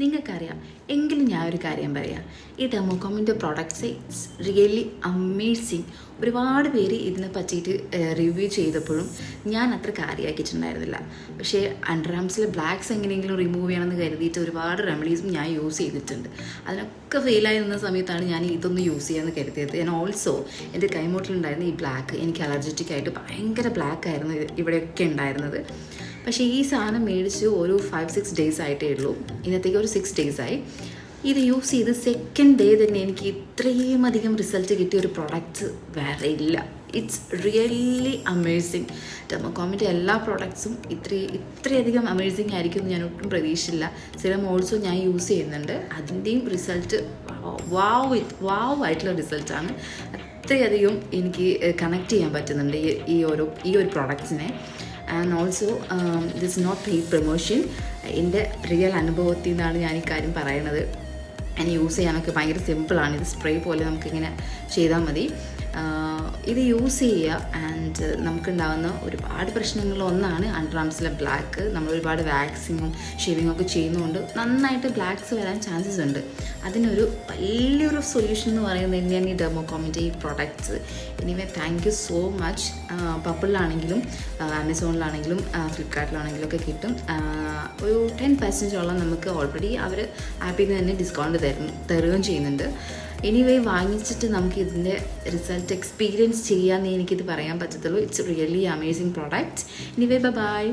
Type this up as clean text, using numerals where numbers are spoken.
നിങ്ങൾക്കറിയാം എങ്കിലും ഞാൻ ഒരു കാര്യം പറയാം. ഈ ഡെമോകോമിൻ്റെ പ്രോഡക്റ്റ്സ് ഇറ്റ്സ് റിയലി അമേസിങ്. ഒരുപാട് പേര് ഇതിനെ പറ്റിയിട്ട് റിവ്യൂ ചെയ്തപ്പോഴും ഞാൻ അത്ര കാര്യമാക്കിയിട്ടുണ്ടായിരുന്നില്ല. പക്ഷേ അണ്ടർ ആംസിലെ ബ്ലാക്ക്സ് എങ്ങനെയെങ്കിലും റിമൂവ് ചെയ്യണമെന്ന് കരുതിയിട്ട് ഒരുപാട് റെമഡീസും ഞാൻ യൂസ് ചെയ്തിട്ടുണ്ട്. അതിനൊക്കെ ഫെയിലായി നിന്ന സമയത്താണ് ഞാൻ ഇതൊന്ന് യൂസ് ചെയ്യാമെന്ന് കരുതിയത്. ഞാൻ ഓൾസോ എൻ്റെ കൈമുട്ടിലുണ്ടായിരുന്ന ഈ ബ്ലാക്ക് എനിക്ക് അലർജറ്റിക് ആയിട്ട് ഭയങ്കര ബ്ലാക്ക് ആയിരുന്നു ഇവിടെയൊക്കെ ഉണ്ടായിരുന്നത്. പക്ഷേ ഈ സാധനം മേടിച്ച് ഒരു 5-6 ഡേയ്സ് ആയിട്ടേ ഉള്ളൂ. ഇന്നത്തേക്ക് ഒരു 6 ഡേയ്സ് ആയി. ഇത് യൂസ് ചെയ്ത് സെക്കൻഡ് ഡേ തന്നെ എനിക്ക് ഇത്രയും അധികം റിസൾട്ട് കിട്ടിയ ഒരു പ്രൊഡക്റ്റ് വേറെ ഇല്ല. It's really amazing. ഡെമോകോമിൻ്റെ എല്ലാ പ്രോഡക്ട്സും ഇത്രയധികം അമേസിങ് ആയിരിക്കും എന്ന് ഞാൻ ഒട്ടും പ്രതീക്ഷിച്ചില്ല. സിറം ഓൾസോ ഞാൻ യൂസ് ചെയ്യുന്നുണ്ട്. അതിൻ്റെയും റിസൾട്ട് വാവ് ആയിട്ടുള്ള റിസൾട്ടാണ്. അത്രയധികം എനിക്ക് കണക്ട് ചെയ്യാൻ പറ്റുന്നുണ്ട് ഈ ഒരു പ്രോഡക്ട്സിനെ. And also this not paid promotion. എൻ്റെ റിയൽ അനുഭവത്തിൽ നിന്നാണ് ഞാൻ ഈ കാര്യം പറയണത്. യൂസ് ചെയ്യാനൊക്കെ ഭയങ്കര സിമ്പിളാണ്. ഇത് സ്പ്രേ പോലെ നമുക്കിങ്ങനെ ചെയ്താൽ മതി. ഇത് യൂസ് ചെയ്യുക. ആൻഡ് നമുക്കുണ്ടാകുന്ന ഒരുപാട് പ്രശ്നങ്ങളൊന്നാണ് അണ്ടർ ആംസിലെ ബ്ലാക്ക്. നമ്മൾ ഒരുപാട് വാക്സിങ്ങും ഷേവിങ്ങും ഒക്കെ ചെയ്യുന്നതുകൊണ്ട് നന്നായിട്ട് ബ്ലാക്ക്സ് വരാൻ ചാൻസസ് ഉണ്ട്. അതിനൊരു വലിയൊരു സൊല്യൂഷൻ എന്ന് പറയുന്നത് തന്നെയാണ് ഈ ഡെമോകോമിൻ്റെ ഈ products. Anyway thank you so much. പർപ്പിളിലാണെങ്കിലും ആമസോണിലാണെങ്കിലും ഫ്ലിപ്കാർട്ടിലാണെങ്കിലും ഒക്കെ കിട്ടും. ഒരു 10% നമുക്ക് ഓൾറെഡി അവർ ആപ്പിൽ നിന്ന് തന്നെ ഡിസ്കൗണ്ട് തരുകയും ചെയ്യുന്നുണ്ട്. എനിവേ വാങ്ങിച്ചിട്ട് നമുക്ക് ഇതിൻ്റെ റിസൾട്ട് എക്സ്പീരിയൻസ് ചെയ്യാമെന്നേ എനിക്കിത് പറയാൻ പറ്റത്തുള്ളൂ. It's really amazing product. Anyway by.